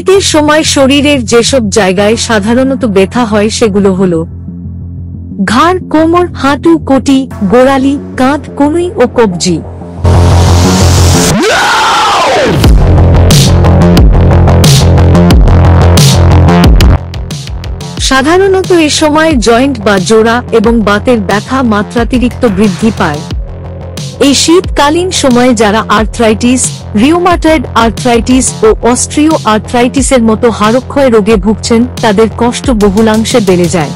শীতের সময় শরীরের যেসব জায়গায় সাধারণত ব্যথা হয় সেগুলো হলো ঘাড়, কোমর, হাঁটু, কটি, গোড়ালি, কাঁধ, কনুই ও কবজি। সাধারণত এ সময় জয়েন্ট বা জোড়া এবং বাতের ব্যথা মাত্রাতিরিক্ত বৃদ্ধি পায়। এই শীতকালীন সময়ে যারা আর্থ্রাইটিস, রিউমাটয়েড আর্থ্রাইটিস ও অস্ট্রিও আর্থ্রাইটিসের মতো হাড়ক্ষয় রোগে ভুগছেন তাদের কষ্ট বহুলাংশে বেড়ে যায়।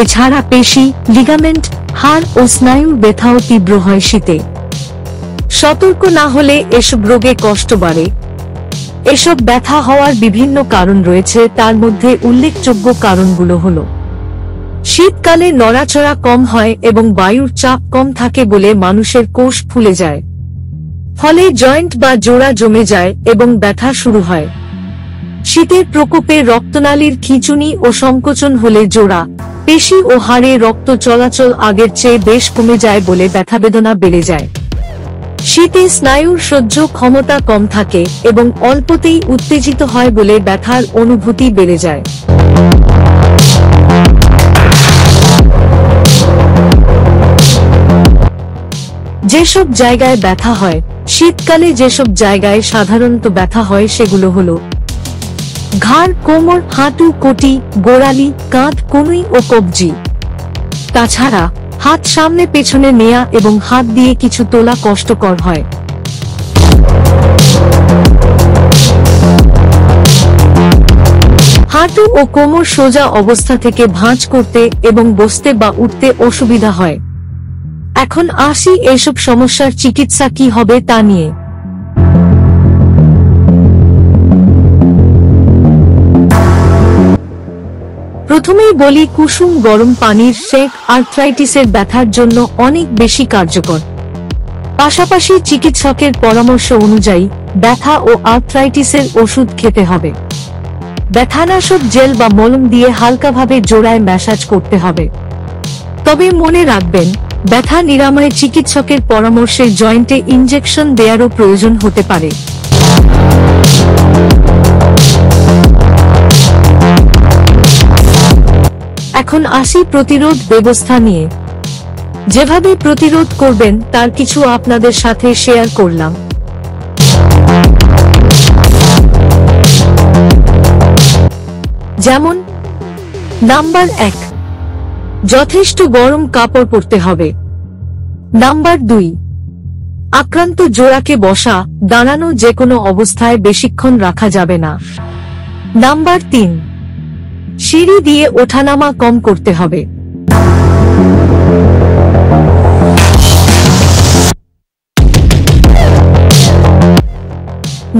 এছাড়া পেশি, লিগামেন্ট, হাড় ও স্নায়ুর ব্যথাও তীব্র হয় শীতে। সতর্ক না হলে এসব রোগে কষ্ট বাড়ে। এসব ব্যথা হওয়ার বিভিন্ন কারণ রয়েছে, তার মধ্যে উল্লেখযোগ্য কারণগুলো হলো শীতকালে নড়াচড়া কম হয় এবং বায়ুর চাপ কম থাকে বলে মানুষের কোষ ফুলে যায়, ফলে জয়েন্ট বা জোড়া জমে যায় এবং ব্যথা শুরু হয়। শীতের প্রকোপে রক্তনালীর খিঁচুনি ও সংকোচন হলে জোড়া, পেশি ও হাড়ে রক্ত চলাচল আগের চেয়ে বেশ কমে যায় বলে ব্যথাবেদনা বেড়ে যায়। শীতে স্নায়ুর সহ্য ক্ষমতা কম থাকে এবং অল্পতেই উত্তেজিত হয় বলে ব্যথার অনুভূতি বেড়ে যায়। যেসব জায়গায় ব্যথা হয়, শীতকালে যেসব জায়গায় সাধারণত ব্যথা হয় সেগুলো হলো ঘাড়, কোমর, হাঁটু, কটি, গোড়ালি, কাঁধ, কনুই ও কবজি। তাছাড়া হাত সামনে পেছনে নেয়া এবং হাত দিয়ে কিছু তোলা কষ্টকর হয়। হাঁটু ও কোমর সোজা অবস্থা থেকে ভাঁজ করতে এবং বসতে বা উঠতে অসুবিধা হয়। এখন আসি এসব সমস্যার চিকিৎসা কি হবে তা নিয়ে। প্রথমেই বলি, কুসুম গরম পানির সেক আর্থ্রাইটিসের ব্যথার জন্য অনেক বেশি কার্যকর। পাশাপাশি চিকিৎসকের পরামর্শ অনুযায়ী ব্যথা ও আর্থ্রাইটিসের ওষুধ খেতে হবে। ব্যথানাশক জেল বা মলম দিয়ে হালকাভাবে জোড়ায় ম্যাসাজ করতে হবে। তবে মনে রাখবেন, ব্যথা নিরাময়ে চিকিৎসকের পরামর্শে জয়েন্টে ইনজেকশন দেওয়ারও প্রয়োজন হতে পারে। এখন আসি প্রতিরোধ ব্যবস্থা নিয়ে। যেভাবে প্রতিরোধ করবেন তার কিছু আপনাদের সাথে শেয়ার করলাম। যেমন নাম্বার 1, যথেষ্ট গরম কাপড় পরতে হবে। নাম্বার 2, আক্রান্ত জোড়াকে বসা, দাঁড়ানো যে কোনো অবস্থায় বেশিক্ষণ রাখা যাবে না। নাম্বার 3, সিঁড়ি দিয়ে ওঠানামা কম করতে হবে।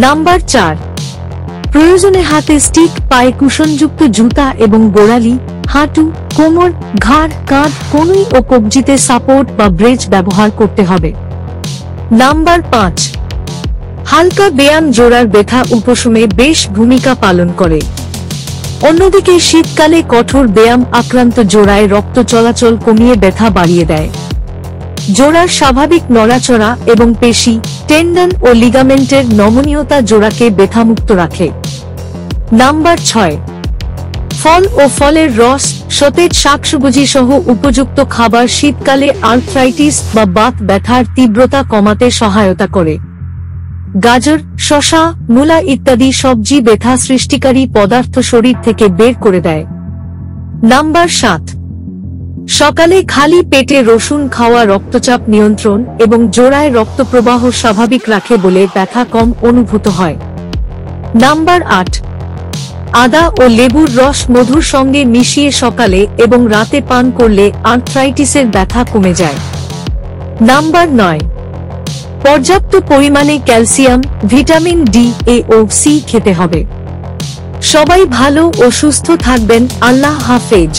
নাম্বার 4, প্রয়োজনে হাতে স্টিক, পায়ে কুশনযুক্ত জুতা এবং গোড়ালি, হাঁটু, কোমর, ঘাড়, কাঁধ, কনুই ও কবজিতে সাপোর্ট বা ব্রেচ ব্যবহার করতে হবে। নাম্বার 5, হালকা ব্যায়াম জোড়ার ব্যথা উপশমে বেশ ভূমিকা পালন করে। অন্যদিকে শীতকালে কঠোর ব্যায়াম আক্রান্ত জোড়ায় রক্ত চলাচল কমিয়ে ব্যথা বাড়িয়ে দেয়। জোড়ার স্বাভাবিক নড়াচড়া এবং পেশি, টেন্ডন ও লিগামেন্টের নমনীয়তা জোড়াকে ব্যথামুক্ত রাখে। নাম্বার 6, ফল ও ফলের রস, সতেজ শাকসবজি সহ উপযুক্ত খাবার শীতকালে আর্থ্রাইটিস বা বাত ব্যথার তীব্রতা কমাতে সহায়তা করে। গাজর, শসা, মূলা ইত্যাদি সবজি ব্যথা সৃষ্টিকারী পদার্থ শরীর থেকে বের করে দেয়। নাম্বার 7, সকালে খালি পেটে রসুন খাওয়া রক্তচাপ নিয়ন্ত্রণ এবং জোড়ায় রক্ত প্রবাহ স্বাভাবিক রাখে বলে ব্যথা কম অনুভূত হয়। নাম্বার 8, আদা ও লেবুর রস মধুর সঙ্গে মিশিয়ে সকালে এবং রাতে পান করলে আর্থ্রাইটিসের ব্যথা কমে যায়। নাম্বার 9, পর্যাপ্ত পরিমাণে ক্যালসিয়াম, ভিটামিন ডি, এ ও সি খেতে হবে। সবাই ভালো ও সুস্থ থাকবেন। আল্লাহ হাফেজ।